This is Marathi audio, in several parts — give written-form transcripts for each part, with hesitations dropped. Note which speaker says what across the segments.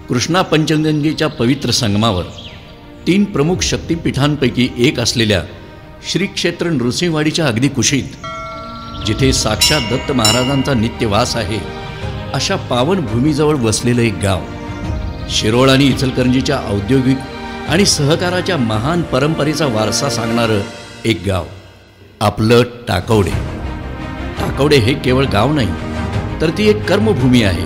Speaker 1: कृष्णा पंचगंगेच्या पवित्र संगमावर 3 प्रमुख शक्तिपीठांपैकी एक असलेल्या श्री क्षेत्र नृसिंहवाडीच्या अगदी कुशीत, जिथे साक्षात दत्त महाराजांचा नित्यवास आहे, अशा पावन भूमीजवळ वसलेलं एक गाव, शिरोळ आणि इचलकरंजीच्या औद्योगिक आणि सहकाराच्या महान परंपरेचा वारसा सांगणारं एक गाव, आपलं टाकवडे. टाकवडे हे केवळ गाव नाही, तर ती एक कर्मभूमी आहे.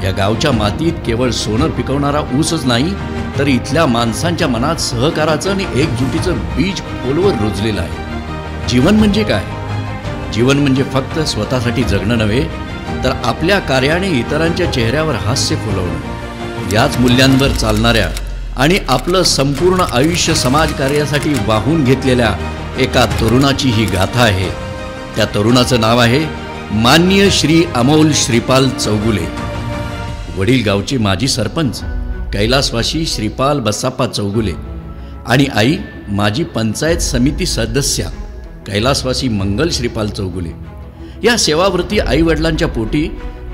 Speaker 1: या गावच्या मातीत केवळ सोनं पिकवणारा ऊसच नाही, तर इथल्या माणसांच्या मनात सहकाराचं आणि एकजुटीचं बीज खोलवर रुजलेलं आहे. जीवन म्हणजे काय? जीवन म्हणजे फक्त स्वतःसाठी जगणं नव्हे, तर आपल्या कार्याने इतरांच्या चेहऱ्यावर हास्य फुलवणं. याच मूल्यांवर चालणाऱ्या आणि आपलं संपूर्ण आयुष्य समाजकार्यासाठी वाहून घेतलेल्या एका तरुणाची ही गाथा आहे. त्या तरुणाचं नाव आहे माननीय श्री अमोल श्रीपाल चौगुले. वडील गावचे माजी सरपंच कैलासवासी श्रीपाल बसाप्पा चौगुले आणि आई माजी पंचायत समिती सदस्या कैलासवासी मंगल श्रीपाल चौगुले. या सेवाव्रती आईवडिलांच्या पोटी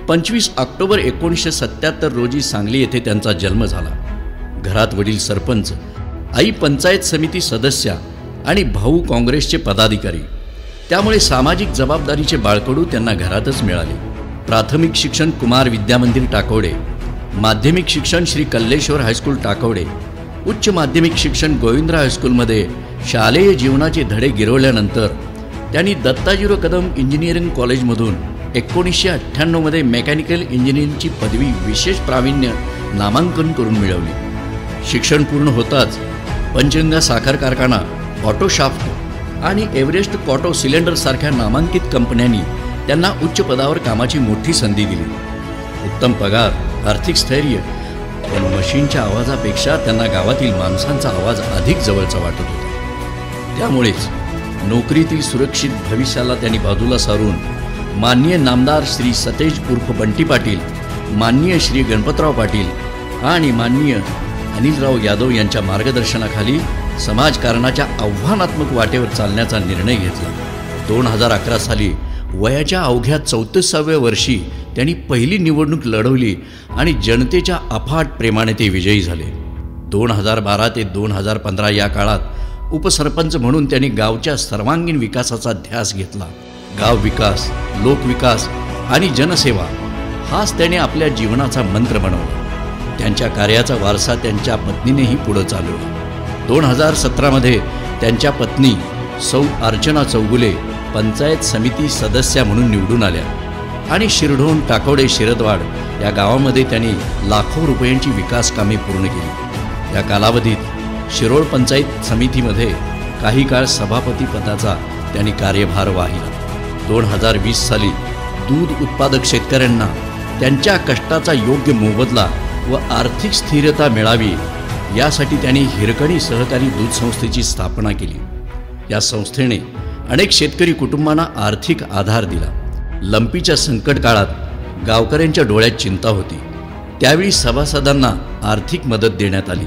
Speaker 1: 25 ऑक्टोबर 1977 रोजी सांगली येथे त्यांचा जन्म झाला. घरात वडील सरपंच, आई पंचायत समिती सदस्या आणि भाऊ काँग्रेसचे पदाधिकारी. त्यामुळे सामाजिक जबाबदारीचे बाळकडू त्यांना घरातच मिळाले. प्राथमिक शिक्षण कुमार विद्यामंदिर टाकवडे, माध्यमिक शिक्षण श्री कल्लेश्वर हायस्कूल टाकवडे, उच्च माध्यमिक शिक्षण गोविंदराव हायस्कूलमध्ये शालेय जीवनाचे धडे गिरवल्यानंतर त्यांनी दत्ताजीराव कदम इंजिनिअरिंग कॉलेजमधून 1998 मेकॅनिकल इंजिनिअरिंगची पदवी विशेष प्रावीण्य नामांकन करून मिळवली. शिक्षण पूर्ण होताच पंचगंगा साखर कारखाना, ऑटोशाफ्ट आणि एव्हरेस्ट कॉटो सिलेंडरसारख्या नामांकित कंपन्यांनी त्यांना उच्च पदावर कामाची मोठी संधी दिली. उत्तम पगार, आर्थिक स्थैर्य, पण मशीनच्या आवाजापेक्षा त्यांना गावातील माणसांचा आवाज अधिक जवळचा वाटत होता. त्यामुळेच नोकरीतील सुरक्षित भविष्याला त्यांनी बाजूला सारून माननीय नामदार श्री सतेज उर्फ बंटी पाटील, माननीय श्री गणपतराव पाटील आणि माननीय अनिलराव यादव यांच्या मार्गदर्शनाखाली समाजकारणाच्या आव्हानात्मक वाटेवर चालण्याचा निर्णय घेतला. 2011 साली वयाच्या अवघ्या 34व्या वर्षी त्यांनी पहिली निवडणूक लढवली आणि जनतेच्या अफाट प्रेमाने ते विजयी झाले. 2012 ते 2015 या काळात उपसरपंच म्हणून त्यांनी गावच्या सर्वांगीण विकासाचा ध्यास घेतला. गाव विकास, लोकविकास आणि जनसेवा हाच त्याने आपल्या जीवनाचा मंत्र बनवला. त्यांच्या कार्याचा वारसा त्यांच्या पत्नीनेही पुढे चालवला. 2017 त्यांच्या पत्नी सौ अर्चना चौगुले पंचायत समिती सदस्या म्हणून निवडून आल्या आणि शिरढोण, टाकवडे, शिरदवाड या गावामध्ये त्यांनी लाखो रुपयांची विकास कामे पूर्ण केली. या कालावधीत शिरोळ पंचायत समितीमध्ये काही काळ सभापती पदाचा त्यांनी कार्यभार वाहिला. 2020 साली दूध उत्पादक शेतकऱ्यांना त्यांच्या कष्टाचा योग्य मोबदला व आर्थिक स्थिरता मिळावी यासाठी त्यांनी हिरकणी सहकारी दूध संस्थेची स्थापना केली. या संस्थेने अनेक शेतकरी कुटुंबांना आर्थिक आधार दिला. लंपीच्या संकट काळात गावकऱ्यांच्या डोळ्यात चिंता होती, त्यावेळी सभासदांना आर्थिक मदत देण्यात आली.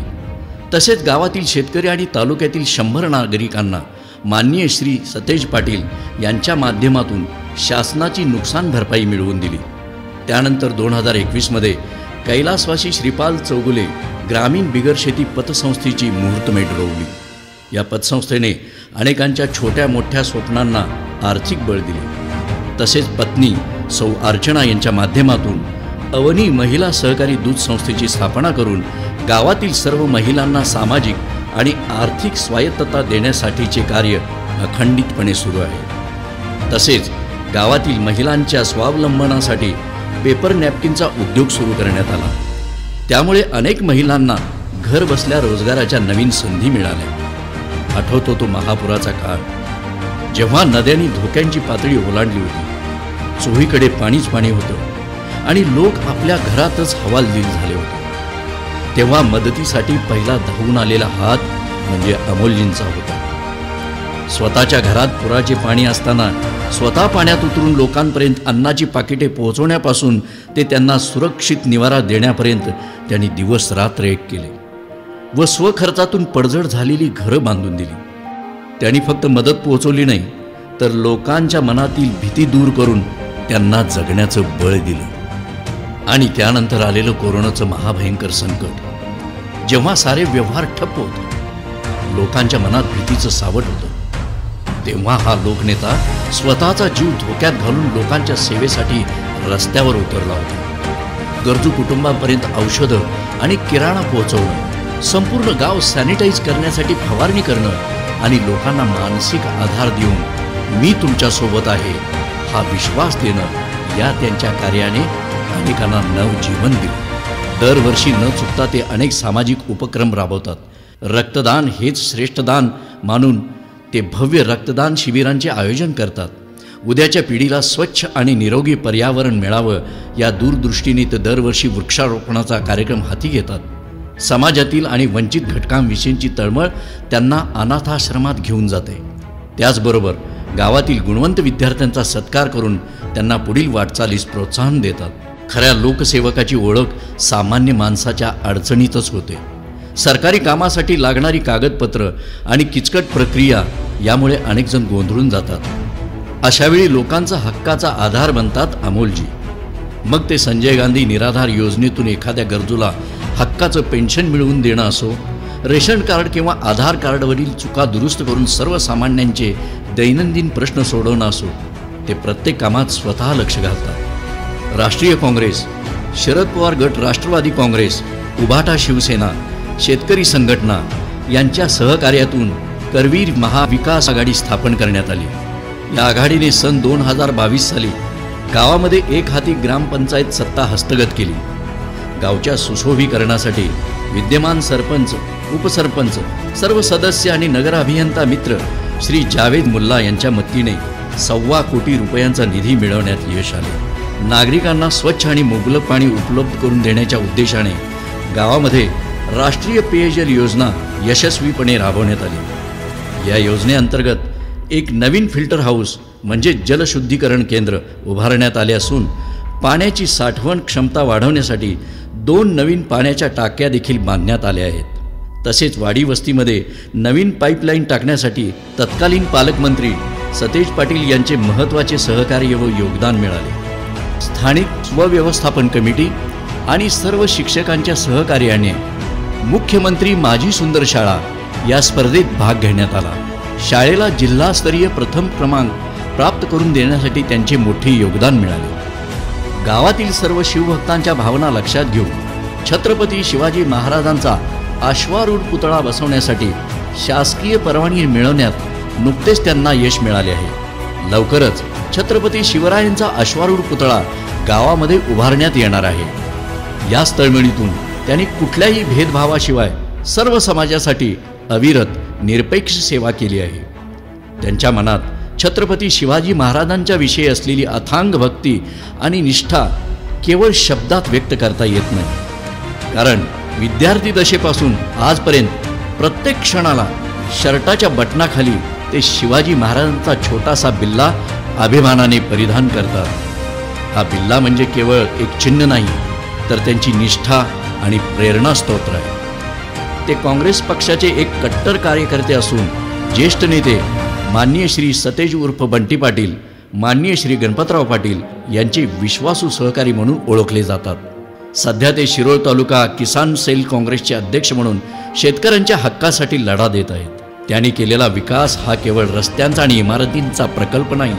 Speaker 1: तसेच गावातील शेतकरी आणि तालुक्यातील 100 नागरिकांना माननीय श्री सतेज पाटील यांच्या माध्यमातून शासनाची नुकसान भरपाई मिळवून दिली. त्यानंतर 2021 कैलासवासी श्रीपाल चौगुले ग्रामीण बिगर शेती पतसंस्थेची मुहूर्तमेढ रोवली. या पतसंस्थेने अनेकांच्या छोट्या मोठ्या स्वप्नांना आर्थिक बळ दिले. तसेच पत्नी सौ अर्चना यांच्या माध्यमातून अवनी महिला सहकारी दूध संस्थेची स्थापना करून गावातील सर्व महिलांना सामाजिक आणि आर्थिक स्वायत्तता देण्यासाठीचे कार्य अखंडितपणे सुरू आहे. तसेच गावातील महिलांच्या स्वावलंबनासाठी पेपर नॅपकिनचा उद्योग सुरू करण्यात आला. त्यामुळे अनेक महिलांना घर बसल्या रोजगाराच्या नवीन संधी मिळाल्या. आठवतो तो महापुराचा काळ, जेव्हा नद्यांनी धोक्यांची पातळी ओलांडली होती. चोहीकडे पाणीच पाणी होतं आणि लोक आपल्या घरातच हवालदिल झाले होते. तेव्हा मदतीसाठी पहिला धावून आलेला हात म्हणजे अमोलजींचा होता. स्वतःच्या घरात पुराचे पाणी असताना स्वतः पाण्यात उतरून लोकांपर्यंत अन्नाची पाकिटे पोहोचवण्यापासून ते त्यांना सुरक्षित निवारा देण्यापर्यंत त्यांनी दिवस रात्र एक केले व स्वखर्चातून पडझड झालेली घरं बांधून दिली. त्यांनी फक्त मदत पोहोचवली नाही, तर लोकांच्या मनातील भीती दूर करून त्यांना जगण्याचं बळ दिलं. आणि त्यानंतर आलेलं कोरोनाचं महाभयंकर संकट, जेव्हा सारे व्यवहार ठप्प होते, लोकांच्या मनात भीतीचं सावट होतं, तेव्हा हा लोकनेता स्वतःचा जीव धोक्यात घालून लोकांच्या सेवेसाठी रस्त्यावर उतरला होता। गरजू कुटुंबांपर्यंत औषधं आणि किराणा पोहोचवणं, संपूर्ण गाव सॅनिटाईज करण्यासाठी फवारणी करणं आणि लोकांना मानसिक आधार देऊन मी तुमच्या सोबत आहे हा विश्वास देणं, या त्यांच्या कार्याने अनेकांना नवजीवन दिलं। दरवर्षी न चुकता ते अनेक सामाजिक उपक्रम राबवतात। रक्तदान हेच श्रेष्ठ दान मानून ते भव्य रक्तदान शिबिरांचे आयोजन करतात। उद्याच्या पिढीला स्वच्छ आणि निरोगी पर्यावरण मिळावं या दूरदृष्टीने ते दरवर्षी वृक्षारोपणाचा कार्यक्रम हाती घेतात। समाजातील आणि वंचित घटकांविषयीची तळमळ त्यांना अनाथाश्रमात घेऊन जाते। त्याचबरोबर गावातील गुणवंत विद्यार्थ्यांचा सत्कार करून त्यांना पुढील वाटचालीस प्रोत्साहन देतात। खऱ्या लोकसेवकाची ओळख सामान्य माणसाच्या अडचणीतच होते। सरकारी कामासाठी लागणारी कागदपत्र आणि किचकट प्रक्रिया यामुळे अनेक जण गोंधळून जातात। अशावेळी लोकांचा हक्काचा आधार बनतात अमोलजी। मग ते संजय गांधी निराधार योजनेतून एखाद्या गरजूला हक्काचं पेन्शन मिळवून देणं असो, रेशन कार्ड किंवा आधार कार्डवरील चुका दुरुस्त करून सर्वसामान्यांचे दैनंदिन प्रश्न सोडवणं असो, ते प्रत्येक कामात स्वतः लक्ष घालतात। राष्ट्रीय काँग्रेस, शरद पवार गट राष्ट्रवादी काँग्रेस, उभाटा शिवसेना, शेतकरी संघटना यांच्या सहकार्यातून करवीर महाविकास आघाडी स्थापन करण्यात आली। या आघाडीने सन 2022 साली गावामध्ये एक हाती ग्रामपंचायत सत्ता हस्तगत केली। गावच्या सुशोभीकरणासाठी विद्यमान सरपंच, उपसरपंच, सर्व सदस्य आणि नगर अभियंता मित्र श्री जावेद मुल्ला यांच्या मदतीने 1.25 कोटी रुपयांचा निधी मिळवण्यात यश आले। नागरिकांना स्वच्छ आणि मुबलक पाणी उपलब्ध करून देण्याच्या उद्देशाने गावामध्ये राष्ट्रीय पेयजल योजना यशस्वीपणे राबवण्यात आली। या योजनेअंतर्गत एक नवीन फिल्टर हाऊस म्हणजे जलशुद्धीकरण केंद्र उभारण्यात आले असून पाण्याची साठवण क्षमता वाढवण्यासाठी 2 नवीन पाण्याच्या टाक्या देखील बांधण्यात आल्या आहेत। तसेच वाडी वस्तीमध्ये नवीन पाईपलाईन टाकण्यासाठी तत्कालीन पालकमंत्री सतेज पाटील यांचे महत्त्वाचे सहकार्य व योगदान मिळाले। स्थानिक स्वव्यवस्थापन कमिटी आणि सर्व शिक्षकांच्या सहकार्याने मुख्यमंत्री माझी सुंदर शाळा या स्पर्धेत भाग घेण्यात आला। शाळेला जिल्हास्तरीय प्रथम क्रमांक प्राप्त करून देण्यासाठी त्यांचे मोठे योगदान मिळाले। गावातील सर्व शिवभक्तांच्या भावना लक्षात घेऊन छत्रपती शिवाजी महाराजांचा अश्वारूढ पुतळा बसवण्यासाठी शासकीय परवानगी मिळवण्यात नुकतेच त्यांना यश मिळाले आहे। लवकरच छत्रपती शिवरायांचा अश्वारूढ पुतळा गावामध्ये उभारण्यात येणार आहे। या तळमळीतून त्यांनी कुठल्याही भेदभावाशिवाय सर्व समाजासाठी अविरत निरपेक्ष सेवा केली आहे। त्यांच्या मनात छत्रपती शिवाजी महाराजांच्या विषयी असलेली अथांग भक्ती आणि निष्ठा केवळ शब्दात व्यक्त करता येत नाही, कारण विद्यार्थी दशेपासून आजपर्यंत प्रत्येक क्षणाला शर्टाच्या बटनाखाली ते शिवाजी महाराजांचा छोटासा बिल्ला अभिमानाने परिधान करतात। हा बिल्ला म्हणजे केवळ एक चिन्ह नाही, तर त्यांची निष्ठा आणि प्रेरणा स्तोत्र आहे। ते काँग्रेस पक्षाचे एक कट्टर कार्यकर्ते असून ज्येष्ठ नेते माननीय श्री सतेज उर्फ बंटी पाटील, माननीय श्री गणपतराव पाटील यांचे विश्वासू सहकारी म्हणून ओळखले जातात। सध्या ते शिरोळ तालुका किसान सेल काँग्रेसचे अध्यक्ष म्हणून शेतकऱ्यांच्या हक्कासाठी लढा देत आहेत। त्यांनी केलेला विकास हा केवळ रस्त्यांचा आणि इमारतींचा प्रकल्प नाही,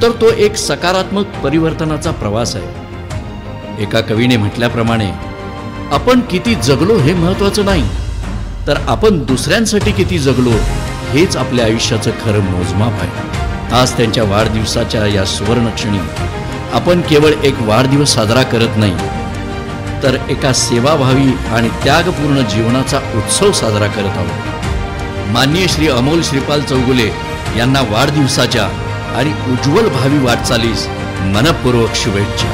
Speaker 1: तर तो एक सकारात्मक परिवर्तनाचा प्रवास आहे। एका कवीने म्हटल्याप्रमाणे आपण किती जगलो हे महत्त्वाचं नाही, तर आपण दुसऱ्यांसाठी किती जगलो हेच आपल्या आयुष्याचं खरं मोजमाप आहे। आज त्यांच्या वाढदिवसाच्या या सुवर्णक्षणी आपण केवळ एक वाढदिवस साजरा करत नाही, तर एका सेवाभावी आणि त्यागपूर्ण जीवनाचा उत्सव साजरा करत आहोत। माननीय श्री अमोल श्रीपाल चौगुले यांना वाढदिवसाच्या आणि उज्ज्वल भावी वाटचालीस मनपूर्वक शुभेच्छा।